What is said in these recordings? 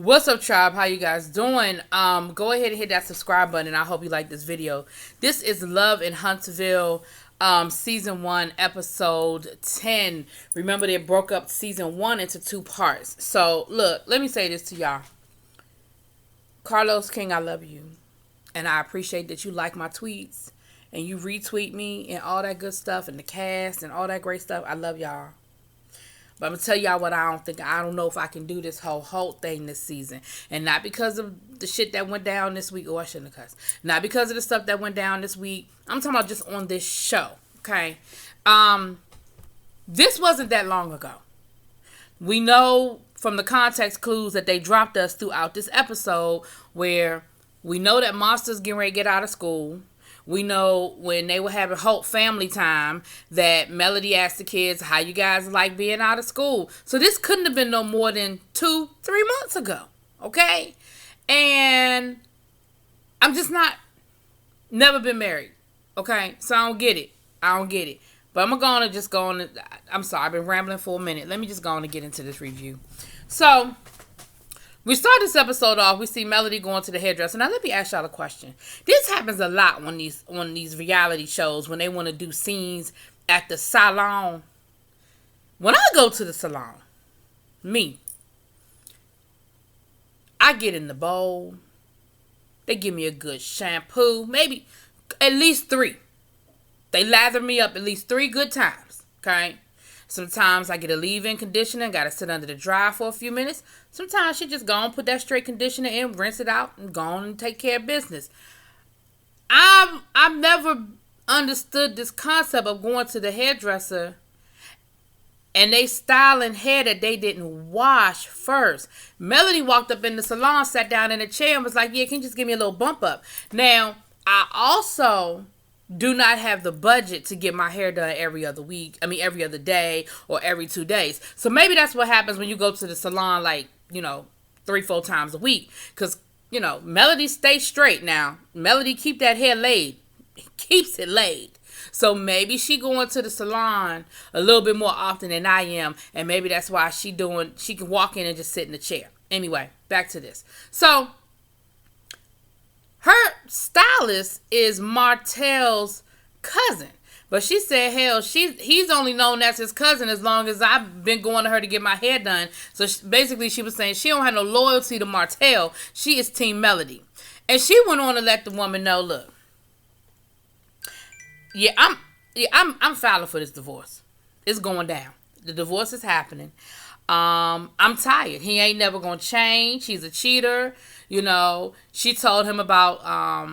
What's up, tribe? How you guys doing? Go ahead and hit that subscribe button. I hope you like this video. This is Love in Huntsville, season 1, episode 10. Remember, they broke up season 1 into 2 parts. So look, let me say this to y'all. Carlos King, I love you, and I appreciate that you like my tweets and you retweet me and all that good stuff and the cast and all that great stuff. I love y'all. But I'm going to tell y'all what I don't know if I can do this whole Holt thing this season. And not because of the shit that went down this week. Oh, I shouldn't have cussed. Not because of the stuff that went down this week. I'm talking about just on this show. Okay? This wasn't that long ago. We know from the context clues that they dropped us throughout this episode where we know that Monster's getting ready to get out of school. We know when they were having Holt family time that Melody asked the kids, how you guys like being out of school? So this couldn't have been no more than 2-3 months ago. Okay? And I'm just never been married. Okay? So I don't get it. But I'm going to just go on. I'm sorry, I've been rambling for a minute. Let me just go on and get into this review. So we start this episode off. We see Melody going to the hairdresser. Now, let me ask y'all a question. This happens a lot on these reality shows when they want to do scenes at the salon. When I go to the salon, I get in the bowl. They give me a good shampoo. Maybe at least 3. They lather me up at least 3 good times. Okay? Sometimes I get a leave-in conditioner and got to sit under the dryer for a few minutes. Sometimes she just go and put that straight conditioner in, rinse it out, and go on and take care of business. I've never understood this concept of going to the hairdresser and they styling hair that they didn't wash first. Melody walked up in the salon, sat down in a chair, and was like, yeah, can you just give me a little bump up? Now, I also do not have the budget to get my hair done every other day or every 2 days. So maybe that's what happens when you go to the salon 3-4 times a week. Because, Melody stays straight now. Melody keep that hair laid. Keeps it laid. So maybe she going to the salon a little bit more often than I am. And maybe that's why she can walk in and just sit in the chair. Anyway, back to this. So her stylist is Martell's cousin. But she said, hell, he's only known as his cousin as long as I've been going to her to get my hair done. So basically she was saying she don't have no loyalty to Martell. She is Team Melody. And she went on to let the woman know, look, I'm filing for this divorce. It's going down. The divorce is happening. I'm tired. He ain't never gonna change. He's a cheater. She told him about,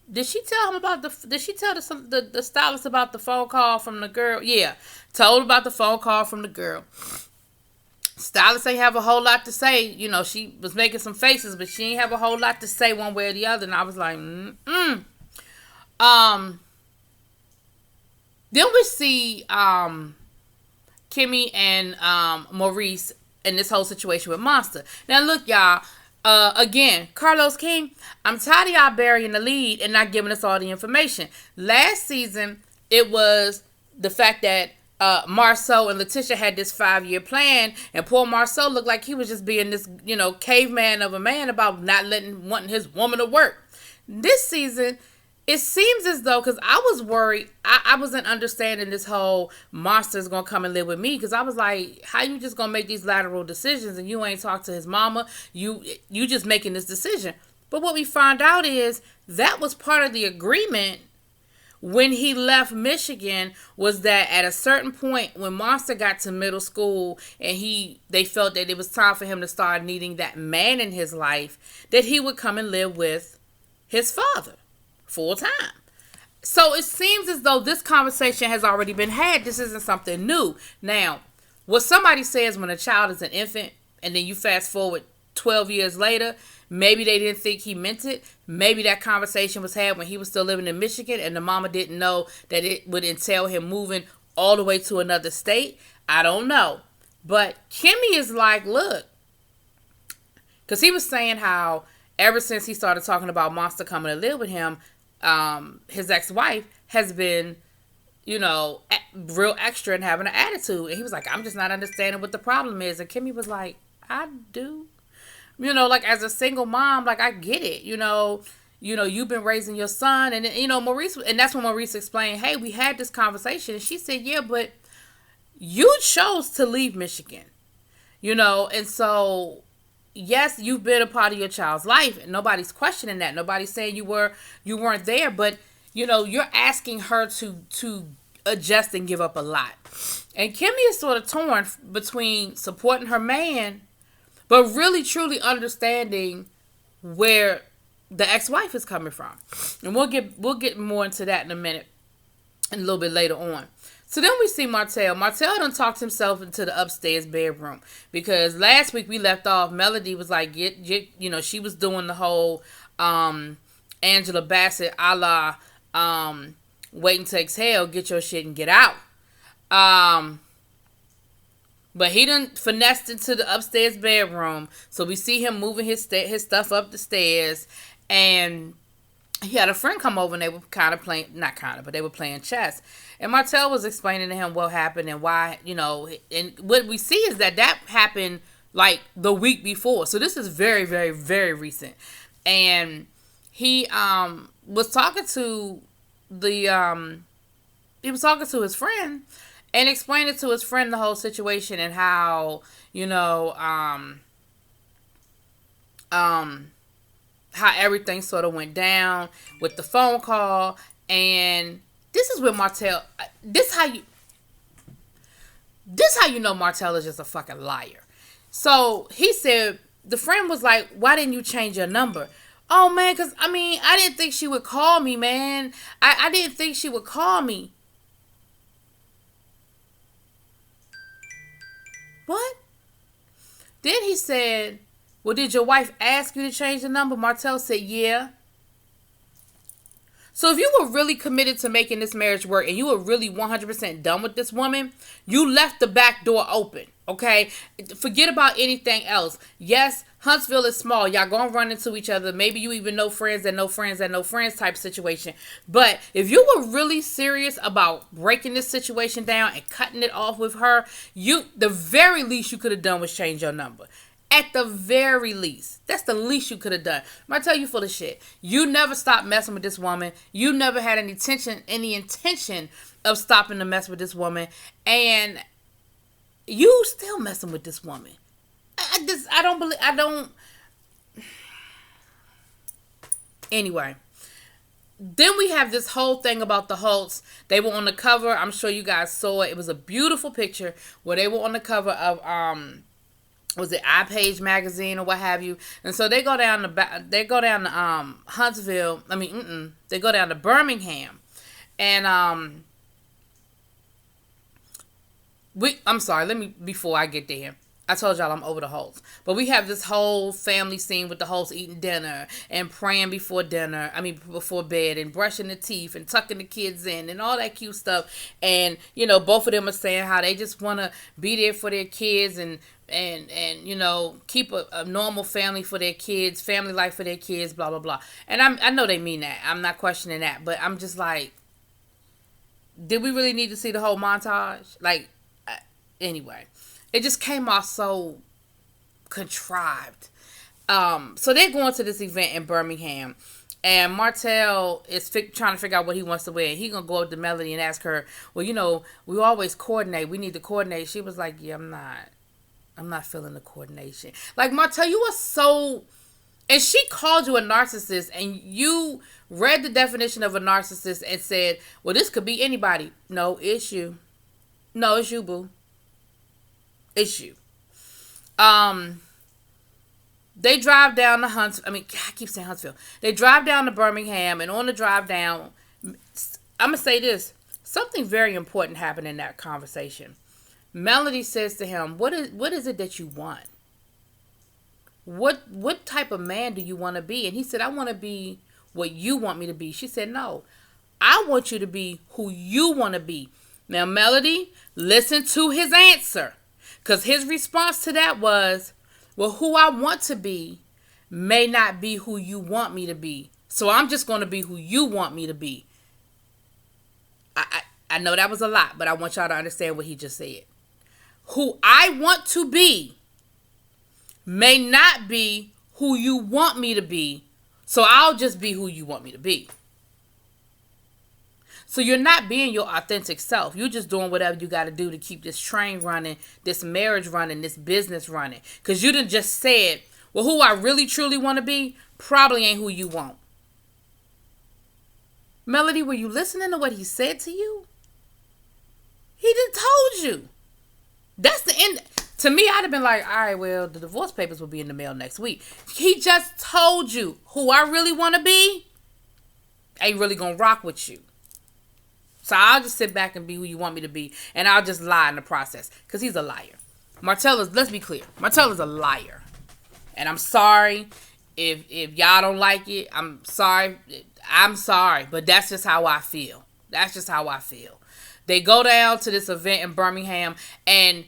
did she tell the stylist about the phone call from the girl? Yeah. Told about the phone call from the girl. Stylist ain't have a whole lot to say. She was making some faces, but she ain't have a whole lot to say one way or the other. And I was like, Then we see, Kimmy and Maurice in this whole situation with Monster. Now look, y'all, again, Carlos King, I'm tired of y'all burying the lead and not giving us all the information. Last season, it was the fact that Marceau and Letitia had this 5-year plan, and poor Marceau looked like he was just being this, caveman of a man about not wanting his woman to work. This season, it seems as though, because I was worried, I wasn't understanding this whole Monster's going to come and live with me, because I was like, how you just going to make these lateral decisions and you ain't talked to his mama? You just making this decision. But what we found out is that was part of the agreement when he left Michigan, was that at a certain point when Monster got to middle school and they felt that it was time for him to start needing that man in his life, that he would come and live with his father full time. So it seems as though this conversation has already been had. This isn't something new. Now, what somebody says when a child is an infant and then you fast forward 12 years later, maybe they didn't think he meant it. Maybe that conversation was had when he was still living in Michigan and the mama didn't know that it would entail him moving all the way to another state. I don't know. But Kimmy is like, look, because he was saying how ever since he started talking about Monster coming to live with him, his ex-wife has been, real extra and having an attitude. And he was like, I'm just not understanding what the problem is. And Kimmy was like, I do. like as a single mom, like I get it, you've been raising your son, and Maurice, and that's when Maurice explained, hey, we had this conversation, and she said, yeah, but you chose to leave Michigan, and so yes, you've been a part of your child's life, and nobody's questioning that. Nobody's saying you weren't there, but you're asking her to adjust and give up a lot. And Kimmy is sort of torn between supporting her man, but really truly understanding where the ex-wife is coming from. And we'll get more into that in a minute, and a little bit later on. So then we see Martell. Martell done talked himself into the upstairs bedroom, because last week we left off, Melody was like, she was doing the whole Angela Bassett a la waiting to exhale, get your shit and get out. But he done finessed into the upstairs bedroom, so we see him moving his stuff up the stairs, and he had a friend come over, and they were they were playing chess. And Martell was explaining to him what happened and why, and what we see is that happened like the week before. So this is very, very, very recent. And he was talking to his friend and explaining to his friend the whole situation and how, how everything sort of went down with the phone call. And this is where Martell, this how you know Martell is just a fucking liar. So he said, the friend was like, why didn't you change your number? Oh man, because I didn't think she would call me, man. I didn't think she would call me. What? Then he said, well, did your wife ask you to change the number? Martell said, yeah. So if you were really committed to making this marriage work and you were really 100% done with this woman, you left the back door open, okay? Forget about anything else. Yes, Huntsville is small. Y'all gonna run into each other. Maybe you even know friends that know friends that know friends type situation. But if you were really serious about breaking this situation down and cutting it off with her, the very least you could have done was change your number. At the very least. That's the least you could have done. Martell, you full of shit. You never stopped messing with this woman. You never had any intention of stopping to mess with this woman. And you still messing with this woman. Anyway. Then we have this whole thing about the Holts. They were on the cover. I'm sure you guys saw it. It was a beautiful picture where they were on the cover of was it iPage magazine or what have you? And so they go down to Huntsville. They go down to Birmingham, and I'm sorry. Before I get there, I told y'all I'm over the Holts, but we have this whole family scene with the Holts eating dinner and praying before bed, and brushing the teeth and tucking the kids in and all that cute stuff. And both of them are saying how they just want to be there for their kids and keep a normal family for their kids, family life for their kids, blah blah blah. And I know they mean that. I'm not questioning that, but I'm just like, did we really need to see the whole montage? Anyway, it just came off so contrived. So they're going to this event in Birmingham, and Martell is trying to figure out what he wants to wear. He gonna go up to Melody and ask her, well, we always coordinate. We need to coordinate. She was like, yeah, I'm not feeling the coordination. Like, Martell, you are so... And she called you a narcissist, and you read the definition of a narcissist and said, well, this could be anybody. No, it's you. No, it's you, boo. It's you. They drive down to Huntsville. I keep saying Huntsville. They drive down to Birmingham, and on the drive down, I'm going to say this. Something very important happened in that conversation. Melody says to him, what is it that you want? What type of man do you want to be? And he said, I want to be what you want me to be. She said, no, I want you to be who you want to be. Now, Melody, listen to his answer. Because his response to that was, well, who I want to be may not be who you want me to be. So I'm just going to be who you want me to be. I know that was a lot, but I want y'all to understand what he just said. Who I want to be may not be who you want me to be, so I'll just be who you want me to be. So you're not being your authentic self. You're just doing whatever you got to do to keep this train running, this marriage running, this business running. Because you done just said, well, who I really truly want to be probably ain't who you want. Melody, were you listening to what he said to you? He just told you. That's the end. To me, I'd have been like, all right, well, the divorce papers will be in the mail next week. He just told you who I really want to be ain't really going to rock with you. So I'll just sit back and be who you want me to be. And I'll just lie in the process. Because he's a liar. Martell is, let's be clear. Martell is a liar. And I'm sorry if y'all don't like it. I'm sorry. But that's just how I feel. That's just how I feel. They go down to this event in Birmingham. And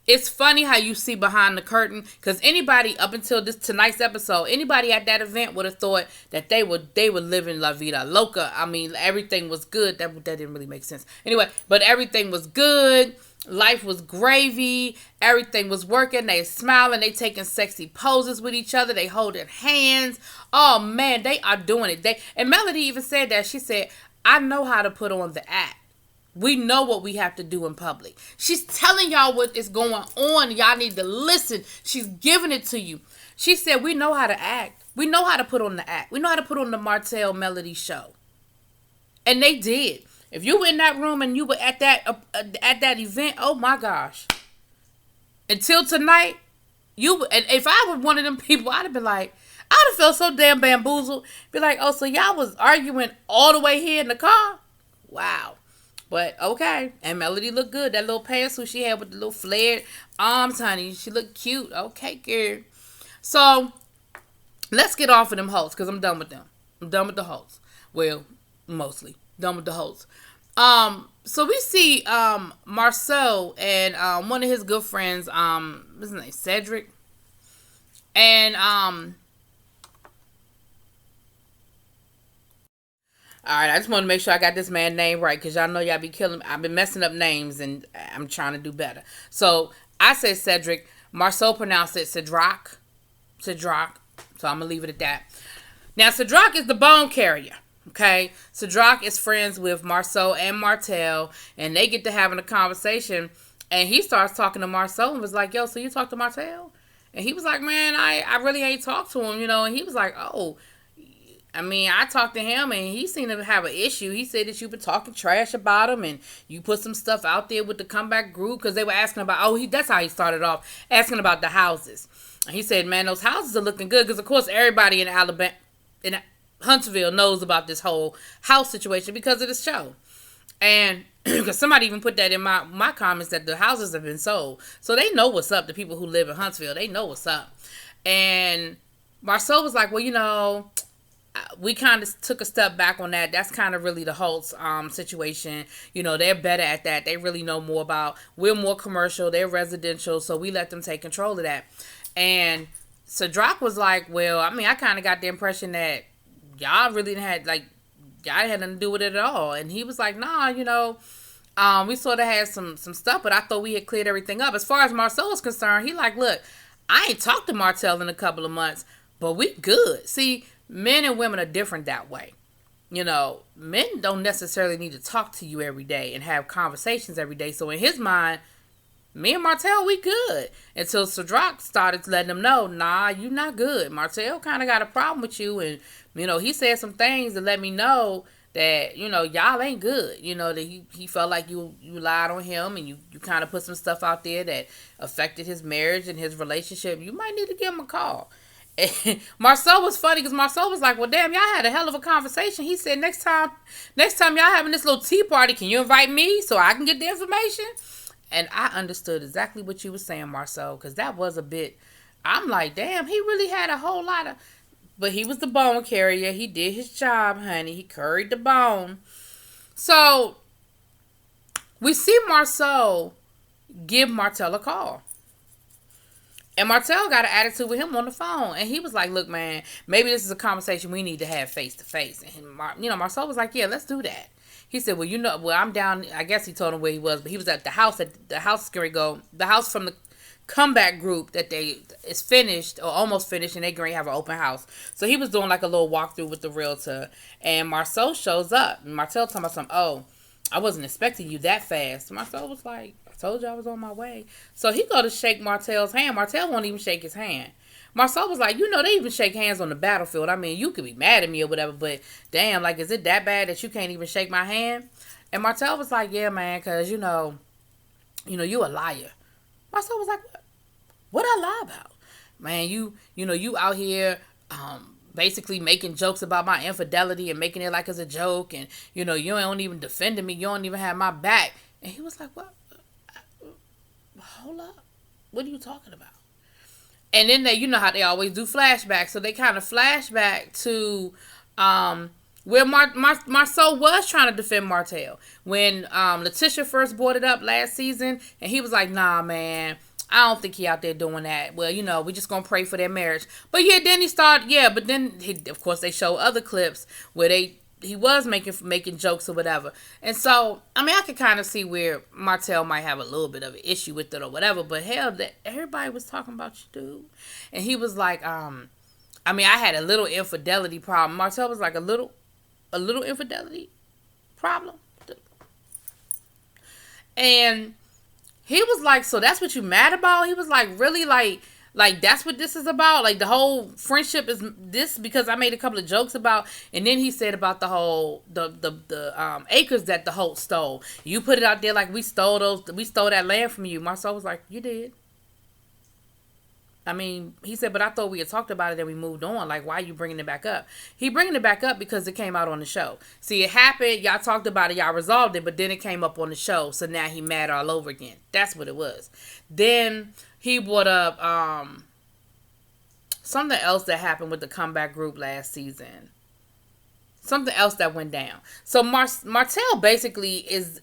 it's funny how you see behind the curtain, because anybody up until tonight's episode, anybody at that event would have thought that they were living La Vida Loca. I mean, everything was good. That didn't really make sense. Anyway, but everything was good. Life was gravy. Everything was working. They smiling. They taking sexy poses with each other. They holding hands. Oh man, they are doing it. And Melody even said that. She said, I know how to put on the act. We know what we have to do in public. She's telling y'all what is going on. Y'all need to listen. She's giving it to you. She said, we know how to act. We know how to put on the act. We know how to put on the Martell Melody show. And they did. If you were in that room and you were at that event, oh my gosh. Until tonight, and if I were one of them people, I'd have been like, I'd have felt so damn bamboozled. Be like, oh, so y'all was arguing all the way here in the car? Wow. But, okay. And Melody looked good. That little pantsuit she had with the little flared arms, honey. She looked cute. Okay, girl. So, let's get off of them Holts, because I'm done with them. I'm done with the Holts. Well, mostly. Done with the Holts. So we see Marcel and one of his good friends, what's his name? Cedric. And alright, I just want to make sure I got this man's name right, because y'all know y'all be killing me. I've been messing up names, and I'm trying to do better. So, I said Cedric. Marcel pronounced it Cedric. So, I'm going to leave it at that. Now, Cedric is the bone carrier. Okay? Cedric is friends with Marcel and Martell, and they get to having a conversation, and he starts talking to Marcel and was like, yo, so you talk to Martell? And he was like, man, I really ain't talked to him, and he was like, oh, I mean, I talked to him, and he seemed to have an issue. He said that you've been talking trash about him, and you put some stuff out there with the comeback group, because they were asking about, that's how he started off, asking about the houses. And he said, man, those houses are looking good, because, of course, everybody in Alabama, in Huntsville knows about this whole house situation because of the show. And because somebody even put that in my comments that the houses have been sold. So they know what's up. The people who live in Huntsville, they know what's up. And Marcel was like, well, we kind of took a step back on that. That's kind of really the Holt's situation. They're better at that. They really know more about, we're more commercial, they're residential, so we let them take control of that. And Cedric was like, well, I mean, I kind of got the impression that y'all really didn't have, y'all had nothing to do with it at all. And he was like, nah, we sort of had some stuff, but I thought we had cleared everything up. As far as Marcel was concerned, he like, look, I ain't talked to Martell in a couple of months, but we good. See, men and women are different that way. Men don't necessarily need to talk to you every day and have conversations every day. So in his mind, me and Martell, we good. Until Cedric started letting him know, nah, you not good. Martell kind of got a problem with you. And, he said some things to let me know that, y'all ain't good. That he felt like you lied on him, and you kind of put some stuff out there that affected his marriage and his relationship. You might need to give him a call. And Marcel was funny because Marcel was like, well, damn, y'all had a hell of a conversation. He said, next time y'all having this little tea party, can you invite me so I can get the information? And I understood exactly what you were saying, Marcel, because that was a bit, I'm like, damn, he really had a whole lot of, but he was the bone carrier. He did his job, honey. He carried the bone. So, we see Marcel give Martell a call. And Martell got an attitude with him on the phone. And he was like, look, man, maybe this is a conversation we need to have face to face. And Marcel was like, yeah, let's do that. He said, well, I'm down. I guess he told him where he was, but he was at the house. The house from the comeback group that is finished or almost finished, and they going to have an open house. So he was doing like a little walkthrough with the realtor, and Marcel shows up. And Martell talking about something. Oh, I wasn't expecting you that fast. Marcel was like, I told you I was on my way. So he go to shake Martell's hand. Martell won't even shake his hand. Marcel was like, they even shake hands on the battlefield. I mean, you could be mad at me or whatever, but damn, like, is it that bad that you can't even shake my hand? And Martell was like, yeah, man, because, you a liar. Marcel was like, what I lie about? Man, you out here basically making jokes about my infidelity and making it like it's a joke, and, you don't even defend me. You don't even have my back. And he was like, what? Hold up. What are you talking about? And then they, how they always do flashbacks. So they kind of flashback to where Marceau was trying to defend Martell. When Letitia first brought it up last season, and he was like, nah, man, I don't think he out there doing that. Well, we just going to pray for their marriage. But yeah, then but then, of course, they show other clips where he was making jokes or whatever. And so, I mean, I could kind of see where Martell might have a little bit of an issue with it or whatever. But hell, everybody was talking about you, dude. And he was like, I had a little infidelity problem. Martell was like, a little infidelity problem? And he was like, so that's what you mad about? He was like, really? Like that's what this is about? Like the whole friendship is this because I made a couple of jokes about, and then he said about the whole the acres that the Holts stole. You put it out there like we stole that land from you. Marcel was like, you did. I mean, he said, but I thought we had talked about it and we moved on. Like, why are you bringing it back up? He bringing it back up because it came out on the show. See, it happened. Y'all talked about it. Y'all resolved it. But then it came up on the show. So now he mad all over again. That's what it was. Then he brought up something else that happened with the comeback group last season. Something else that went down. So Martell is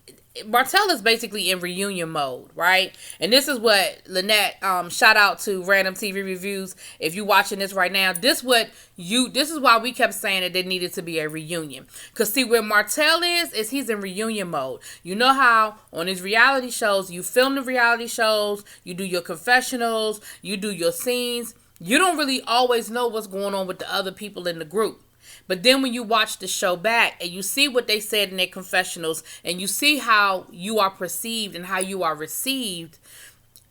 basically in reunion mode, right? And this is what Lynette, shout out to Random TV Reviews. If you watching this right now, this is why we kept saying that there needed to be a reunion. Because see, where Martell is he's in reunion mode. You know how on his reality shows, you film the reality shows, you do your confessionals, you do your scenes. You don't really always know what's going on with the other people in the group. But then when you watch the show back and you see what they said in their confessionals and you see how you are perceived and how you are received,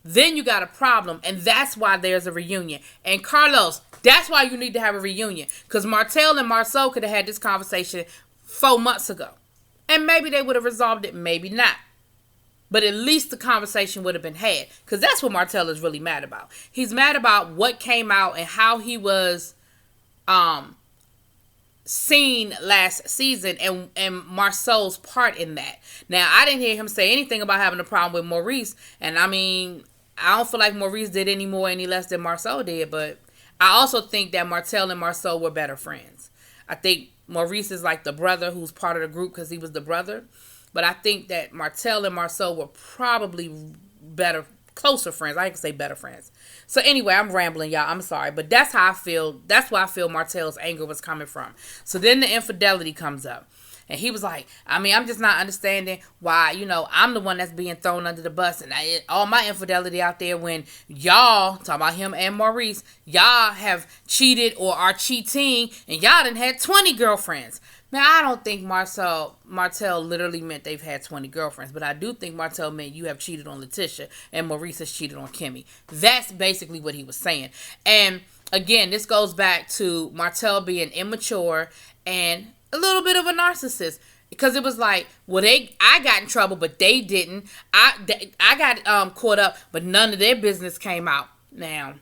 then you got a problem. And that's why there's a reunion. And Carlos, that's why you need to have a reunion. Because Martell and Marceau could have had this conversation 4 months ago. And maybe they would have resolved it, maybe not. But at least the conversation would have been had. Because that's what Martell is really mad about. He's mad about what came out and how he was seen last season and Marceau's part in that. Now, I didn't hear him say anything about having a problem with Maurice. And I mean, I don't feel like Maurice did any more, any less than Marceau did. But I also think that Martell and Marceau were better friends. I think Maurice is like the brother who's part of the group because he was the brother. But I think that Martell and Marceau were probably closer friends. I can say better friends. So anyway, I'm rambling, y'all. I'm sorry. But that's how I feel. That's where I feel Martell's anger was coming from. So then the infidelity comes up. And he was like, I mean, I'm just not understanding why, I'm the one that's being thrown under the bus. And all my infidelity out there when y'all, talking about him and Maurice, y'all have cheated or are cheating. And y'all done had 20 girlfriends. Now, I don't think Martell literally meant they've had 20 girlfriends, but I do think Martell meant you have cheated on Letitia and Maurice has cheated on Kimmy. That's basically what he was saying. And again, this goes back to Martell being immature and a little bit of a narcissist. Because it was like, well, I got in trouble, but they didn't. I got caught up, but none of their business came out. Now,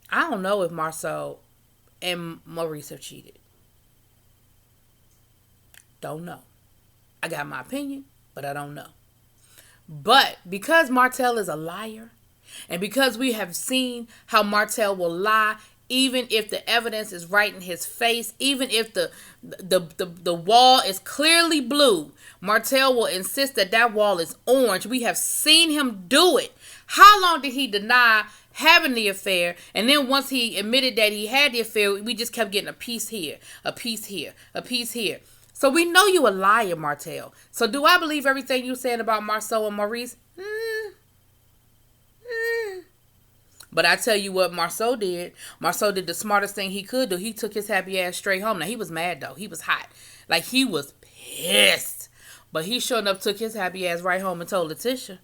I don't know if Marceau and Maurice have cheated. Don't know. I got my opinion, but I don't know. But because Martell is a liar, and because we have seen how Martell will lie, even if the evidence is right in his face, even if the wall is clearly blue, Martell will insist that wall is orange. We have seen him do it. How long did he deny having the affair? And then once he admitted that he had the affair, we just kept getting a piece here, a piece here, a piece here. So we know you a liar, Martell. So do I believe everything you saying about Marceau and Maurice? But I tell you what Marceau did. Marceau did the smartest thing he could do. He took his happy ass straight home. Now, he was mad, though. He was hot. Like, he was pissed. But he sure enough took his happy ass right home and told Letitia.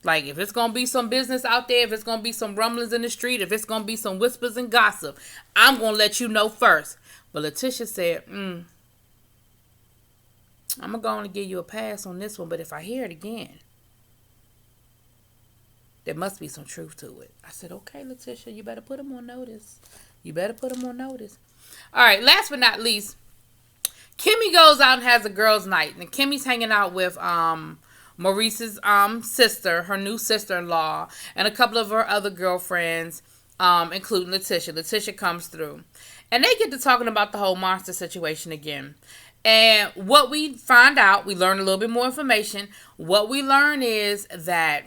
Like, if it's going to be some business out there, if it's going to be some rumblings in the street, if it's going to be some whispers and gossip, I'm going to let you know first. But Letitia said, I'm going to go on and give you a pass on this one. But if I hear it again, there must be some truth to it. I said, okay, Letitia, you better put him on notice. You better put him on notice. All right, last but not least, Kimmy goes out and has a girls' night. And Kimmy's hanging out with Maurice's sister, her new sister-in-law, and a couple of her other girlfriends, including Letitia. Letitia comes through. And they get to talking about the whole monster situation again. And what we find out, we learn a little bit more information. What we learn is that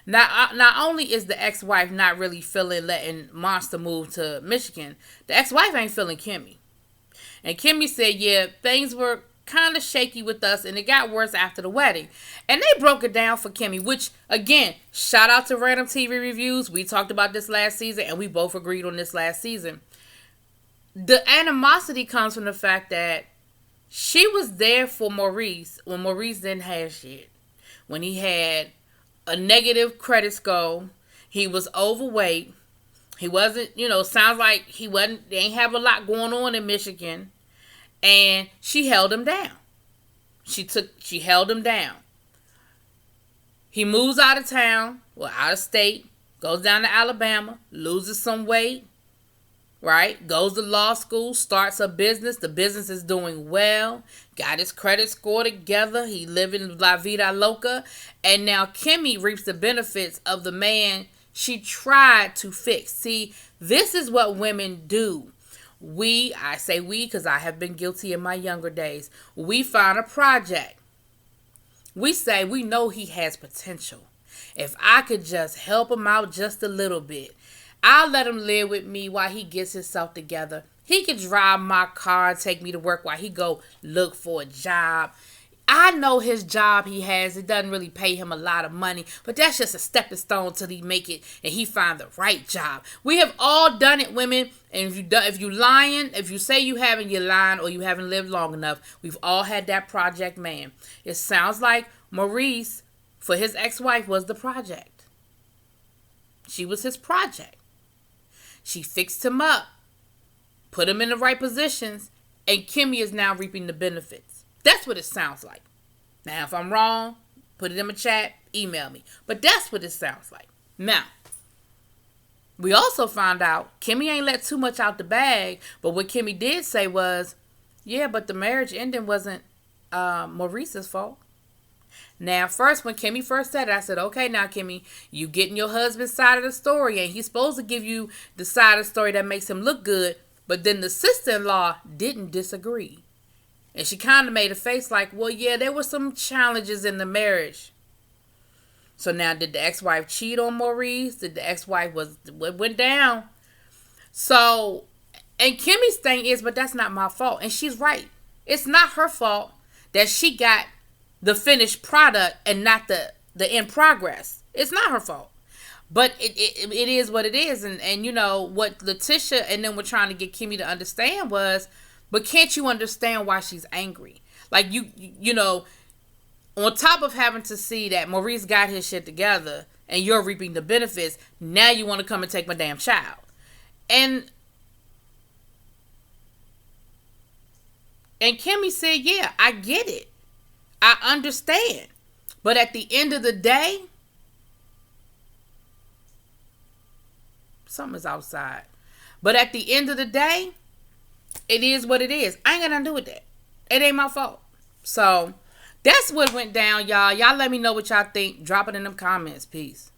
not only is the ex-wife not really feeling letting Monster move to Michigan, the ex-wife ain't feeling Kimmy. And Kimmy said, yeah, things were kind of shaky with us, and it got worse after the wedding. And they broke it down for Kimmy, which, again, shout out to Random TV Reviews. We talked about this last season, and we both agreed on this last season. The animosity comes from the fact that she was there for Maurice when Maurice didn't have shit. When he had a negative credit score, he was overweight, he wasn't, sounds like they ain't have a lot going on in Michigan, and she held him down. She held him down. He moves out of town, out of state, goes down to Alabama, loses some weight, right? Goes to law school, starts a business. The business is doing well. Got his credit score together. He living La Vida Loca. And now Kimmy reaps the benefits of the man she tried to fix. See, this is what women do. I say we because I have been guilty in my younger days. We find a project. We say we know he has potential. If I could just help him out just a little bit, I'll let him live with me while he gets himself together. He can drive my car and take me to work while he go look for a job. I know his job he has, it doesn't really pay him a lot of money, but that's just a stepping stone till he make it and he find the right job. We have all done it, women. And if you lying, if you say you haven't, you're lying, or you haven't lived long enough. We've all had that project man. It sounds like Maurice, for his ex-wife, was the project. She was his project. She fixed him up, put him in the right positions, and Kimmy is now reaping the benefits. That's what it sounds like. Now, if I'm wrong, put it in the chat, email me. But that's what it sounds like. Now, we also found out Kimmy ain't let too much out the bag, but what Kimmy did say was, yeah, but the marriage ending wasn't Maurice's fault. Now, first, when Kimmy first said it, I said, okay, now, Kimmy, you getting your husband's side of the story, and he's supposed to give you the side of the story that makes him look good, but then the sister-in-law didn't disagree. And she kind of made a face like, well, yeah, there were some challenges in the marriage. So now, did the ex-wife cheat on Maurice? Did the ex-wife what went down? So, and Kimmy's thing is, but that's not my fault. And she's right. It's not her fault that she got the finished product and not the in progress. It's not her fault. But it is what it is. And you know, what Letitia and then we're trying to get Kimmy to understand was, but can't you understand why she's angry? Like, you know, on top of having to see that Maurice got his shit together and you're reaping the benefits, now you want to come and take my damn child. And Kimmy said, yeah, I get it. I understand. But at the end of the day, something's outside. But at the end of the day, it is what it is. I ain't got nothing to do with that. It ain't my fault. So that's what went down, y'all. Y'all let me know what y'all think. Drop it in them comments. Peace.